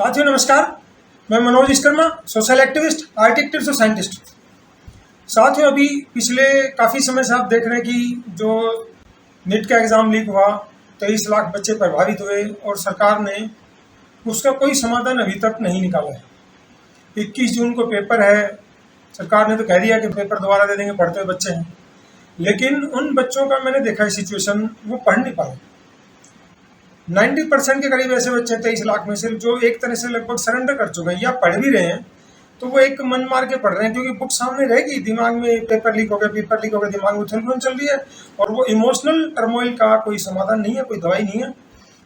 साथियों नमस्कार, मैं Manoj Vishwakarma, social activist, architect और साइंटिस्ट। साथियों अभी पिछले काफ़ी समय से आप देख रहे हैं कि जो नीट का एग्ज़ाम लीक हुआ, 23 लाख बच्चे प्रभावित हुए और सरकार ने उसका कोई समाधान अभी तक नहीं निकाला है। 21 जून को पेपर है, सरकार ने तो कह दिया कि पेपर दोबारा दे देंगे, पढ़ते हुए बच्चे हैं, लेकिन उन बच्चों का मैंने देखा है सिचुएशन, वो पढ़ नहीं पा रहे। 90% के करीब ऐसे बच्चे 23 लाख में से जो एक तरह से लगभग सरेंडर कर चुके हैं या पढ़ भी रहे हैं, तो वो एक मन मार के पढ़ रहे हैं क्योंकि बुक सामने रहेगी, दिमाग में पेपर लीक हो गया, दिमाग में उथल पुथल चल रही है और वो इमोशनल टर्मोइल का कोई समाधान नहीं है, कोई दवाई नहीं है।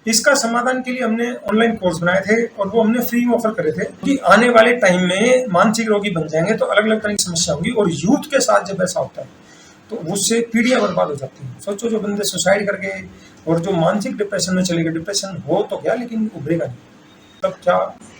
इसका समाधान के लिए हमने ऑनलाइन कोर्स बनाए थे और वो हमने फ्री में ऑफर करे थे कि आने वाले टाइम में मानसिक रोगी बन जाएंगे तो अलग अलग तरह की समस्या होगी और यूथ के साथ जब ऐसा होता है तो उससे पीढ़ियां बर्बाद हो जाती हैं। सोचो जो बंदे सुसाइड करके और जो मानसिक डिप्रेशन में चले गए, डिप्रेशन हो तो क्या लेकिन उभरेगा नहीं, तब क्या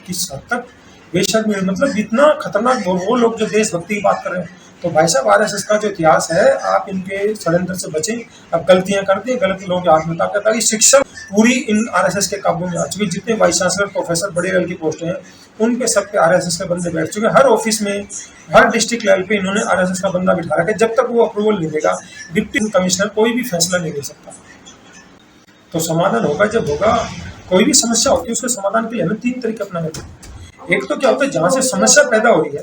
किस हद तक बेशक में मतलब इतना खतरनाक वो लोग जो देशभक्ति की बात कर रहे हैं। तो भाई साहब आरएसएस का जो इतिहास है, आप इनके षड्यंत्र से बचें। अब गलतियां करते हैं, गलत लोगों के हाथ में ताकत आ गई, शिक्षा पूरी इन आरएसएस के काबू में आ चुकी। जितने वाइस चांसलर, प्रोफेसर, बड़े लेवल की पोस्टें हैं उनके सब पे आरएसएस के बंदे बैठ चुके हैं। हर ऑफिस में, हर डिस्ट्रिक्ट लेवल पे इन्होंने आरएसएस का बंदा बिठा रखा है। जब तक वो अप्रूवल नहीं देगा, डिप्टी कमिश्नर कोई भी फैसला नहीं ले सकता। तो समाधान होगा जब होगा। कोई भी समस्या होती है उसके समाधान के लिए हमें 3 तरीके अपनाने पड़ते हैं। एक तो क्या होता है, जहां से समस्या पैदा हो रही है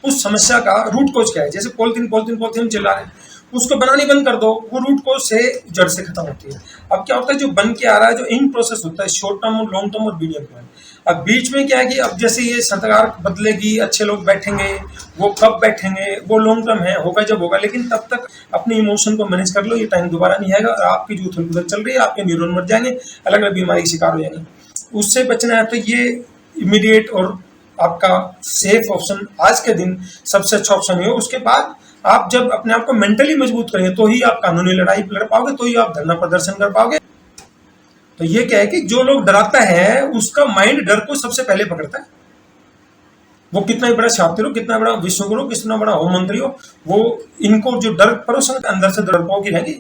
उस समस्या का रूट कोज क्या है। जैसे पॉलिथीन चिल्ला रहे हैं, उसको बनानी बंद कर दो, वो रूट कोज से जड़ से खत्म होती है। अब क्या होता है, जो बन के आ रहा है, जो इन प्रोसेस होता है, शॉर्ट टर्म और लॉन्ग टर्म और मीडियम टर्म। अब बीच में क्या है कि अब जैसे ये सरकार बदलेगी, अच्छे लोग बैठेंगे, वो कब बैठेंगे वो लॉन्ग टर्म है, होगा जब होगा। लेकिन तब तक अपने इमोशन को मैनेज कर लो, ये टाइम दोबारा नहीं आएगा। आपकी जो उथल पुथल चल रही है, आपके न्यूरॉन मर जाएंगे, अलग अलग बीमारी के शिकार हो जाएंगे। उससे बचना है तो ये इमीडिएट और आपका सेफ ऑप्शन आज के दिन सबसे अच्छा ऑप्शन है। उसके बाद आप जब अपने आप को मेंटली मजबूत करेंगे तो ही आप कानूनी लड़ाई लड़ पाओगे, तो ही आप धरना प्रदर्शन कर पाओगे। तो ये क्या है कि जो लोग डराता है उसका माइंड डर को सबसे पहले पकड़ता है। वो कितना ही बड़ा शातिर हो, कितना बड़ा विश्वगुरु, कितना बड़ा होम मंत्री हो, वो इनको जो डर परोसन अंदर से डरपोक की रहेगी।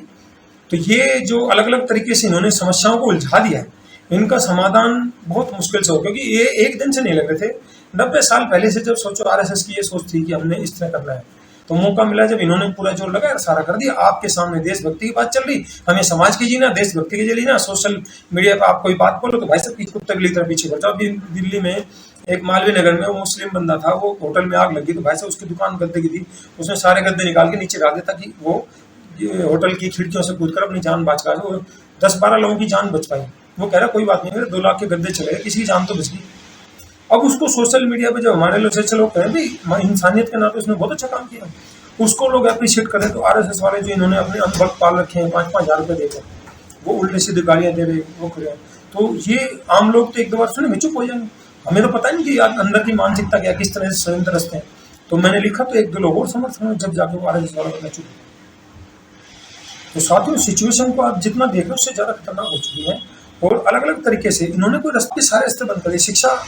तो ये जो अलग अलग तरीके से इन्होंने समस्याओं को उलझा दिया है, इनका समाधान बहुत मुश्किल से हो, क्योंकि ये एक दिन से नहीं लग रहे थे। 90 साल पहले से जब सोचो आरएसएस की ये सोच थी कि हमने इस तरह करना है, तो मौका मिला जब इन्होंने पूरा जोर लगाया, सारा कर दिया। आपके सामने देशभक्ति की बात चल रही, हमें समाज की जीना, देशभक्ति की जीना। सोशल मीडिया पर आप कोई बात बोलो तो भाई साहब की कुत्ते की तरह पीछे बढ़ जाओ। दिल्ली में एक मालवीय नगर में वो मुस्लिम बंदा था, वो होटल में आग लगी तो भाई साहब उसकी दुकान गद्दे की थी, उसने सारे गद्दे निकाल के नीचे डाल दिया ताकि वो होटल की खिड़कियों से कूद कर अपनी जान बच पाए। वो 10-12 लोगों की जान बच पाई। वो कह रहा कोई बात नहीं, मेरे 2 लाख के गद्दे चले गए, किसी की जान तो बच गई। अब उसको सोशल मीडिया पे जब हमारे लोग से लोग कहें भाई इंसानियत के नाते उसने बहुत अच्छा काम किया, उसको लोग अप्रिशिएट करें, तो आरएसएस वाले जो इन्होंने अपने अंधभक्त पाल रखे हैं, 5-5 हज़ार रुपये देकर वो उल्टे सीधे गालियाँ दे रहे, वो करे, तो ये आम लोग तो एक दो बार सुने चुप हो जाएंगे। हमें तो पता नहीं कि यार अंदर की मानसिकता क्या, किस तरह से षड्यंत्र रचते हैं। तो मैंने लिखा तो 1-2 लोग और समर्थन जब जाके वो आरएसएस वाला बनना चुके। तो साथियों सिचुएशन को आप जितना देखो उससे ज़्यादा खतरनाक हो चुकी है और अलग अलग तरीके से इन्होंने कोई रास्ते सारे रास्ते बंद कर दिए। शिक्षा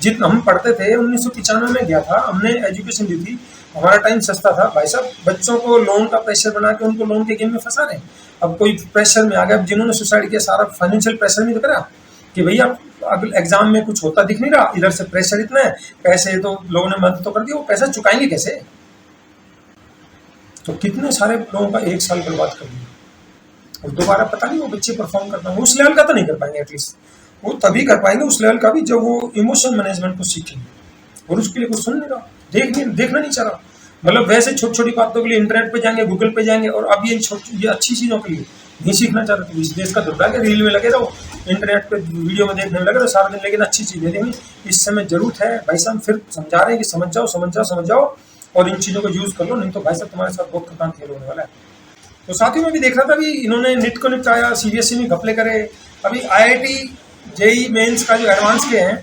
जितना हम पढ़ते थे 1995 में गया था, हमने एजुकेशन ली थी, हमारा टाइम सस्ता था। भाई साहब बच्चों को लोन का प्रेशर बना के उनको लोन के गेम में फंसा रहे हैं। अब कोई प्रेशर में आ गया, जिन्होंने सुसाइड किया सारा फाइनेंशियल प्रेशर नहीं करा कि भैया अगर एग्जाम में कुछ होता दिख नहीं रहा, इधर से प्रेशर इतना है, पैसे तो लोगों ने मदद तो कर दी, वो पैसा चुकाएंगे कैसे। तो कितने सारे लोगों का 1 साल बर्बाद कर दिया और दोबारा पता नहीं वो बच्चे परफॉर्म कर पाएंगे। उस लेवल का तो नहीं कर पाएंगे, एटलीस्ट वो तभी कर पाएंगे उस लेवल का भी जब वो इमोशन मैनेजमेंट को सीखेंगे। और उसके लिए कुछ सुन नहीं रहा, देखना नहीं चाह रहा। मतलब वैसे छोटी छोटी बातों के लिए इंटरनेट पे जाएंगे, गूगल पे जाएंगे, और अब ये अच्छी चीज़ों के लिए नहीं सीखना चाह रहे। तो इस देश का दुर्भाग्य, रील में लगे रहो, इंटरनेट पे वीडियो में देखने लगे रहो सारा दिन, लेकिन अच्छी चीज़ देंगे। इस समय जरूरत है भाई साहब, फिर समझा रहे हैं कि समझ जाओ और इन चीज़ों को यूज़ कर लो, नहीं तो भाई साहब तुम्हारे साथ बहुत खतरनाक खेल होने वाला है। तो साथ ही मैं भी देख रहा था अभी इन्होंने नीट को निपटाया, सीबीएसई में घपले करे। अभी आईआईटी जेई मेंस का जो एडवांस के हैं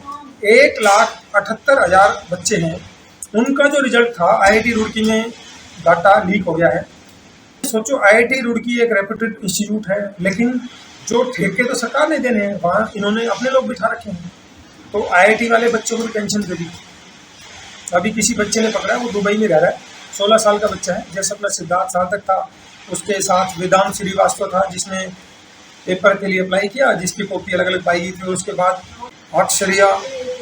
1,78,000 बच्चे हैं, उनका जो रिजल्ट था आईआईटी रुड़की में डाटा लीक हो गया है। सोचो आईआईटी रुड़की एक रेप्यूटेड इंस्टीट्यूट है, लेकिन जो ठेके तो सरकार ने देने हैं, वहाँ इन्होंने अपने लोग बिठा रखे हैं। तो आईआईटी वाले बच्चों को भी टेंशन दे दी। अभी किसी बच्चे ने पकड़ा है, वो दुबई में रह रहा है, 16 साल का बच्चा है। जैसे अपना सिद्धार्थ सार्थक था, उसके साथ वेदांत श्रीवास्तव था जिसने पेपर के लिए अप्लाई किया, जिसकी कॉपी अलग अलग पाई गई थी। और उसके बाद आश्चर्य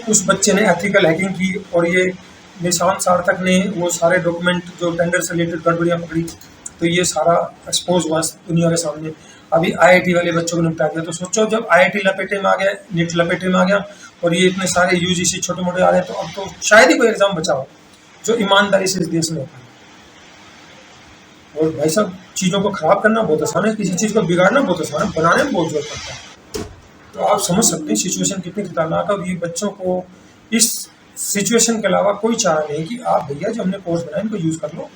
उस बच्चे ने एथिकल हैकिंग की और ये निशांत सार्थक ने वो सारे डॉक्यूमेंट जो टेंडर से रिलेटेड गड़बड़ियाँ पकड़ी, तो ये सारा एक्सपोज हुआ दुनिया के सामने। अभी आईआईटी वाले बच्चों को निपटा दिया। तो सोचो जब आईआईटी लपेटे में आ गया, नीट लपेटे में आ गया और ये इतने सारे यूजीसी छोटे मोटे आ गए, तो अब तो शायद ही कोई एग्जाम बचा हो जो ईमानदारी से इस देश में होता है। और भाई साहब चीज़ों को खराब करना बहुत आसान है, किसी चीज़ को बिगाड़ना बहुत आसान है, बनाने में बहुत जरूरत पड़ता है। तो आप समझ सकते हैं सिचुएशन कितनी खतरनाक है। और ये बच्चों को इस सिचुएशन के अलावा कोई चारा नहीं कि आप भैया जो हमने कोर्स बनाया इनको यूज़ कर लो।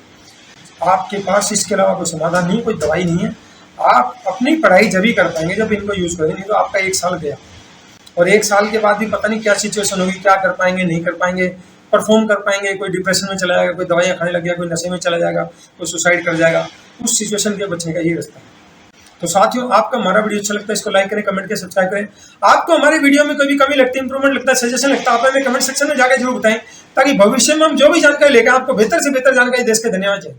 आपके पास इसके अलावा कोई समाधान नहीं, कोई दवाई नहीं है। आप अपनी पढ़ाई जब ही कर पाएंगे जब इनको यूज़ करेंगे, नहीं तो आपका 1 साल गया और 1 साल के बाद भी पता नहीं क्या सिचुएशन होगी, क्या कर पाएंगे नहीं कर पाएंगे, परफॉर्म कर पाएंगे, कोई डिप्रेशन में चला जाएगा, कोई दवाइयाँ खाने लग गया, कोई नशे में चला जाएगा, कोई सुसाइड कर जाएगा। उस सिचुएशन के बचने का यही रास्ता है। तो साथियों आपको हमारा वीडियो अच्छा लगता है इसको लाइक करें, कमेंट करें, सब्सक्राइब करें। आपको हमारे वीडियो में कोई भी कमी लगती है, इंप्रूवमेंट लगता है, सजेशन लगता है, आप हमें कमेंट सेक्शन में जाकर जरूर बताएं, ताकि भविष्य में हम जो भी जानकारी लेकर आपको बेहतर से बेहतर जानकारी दे सके। धन्यवाद।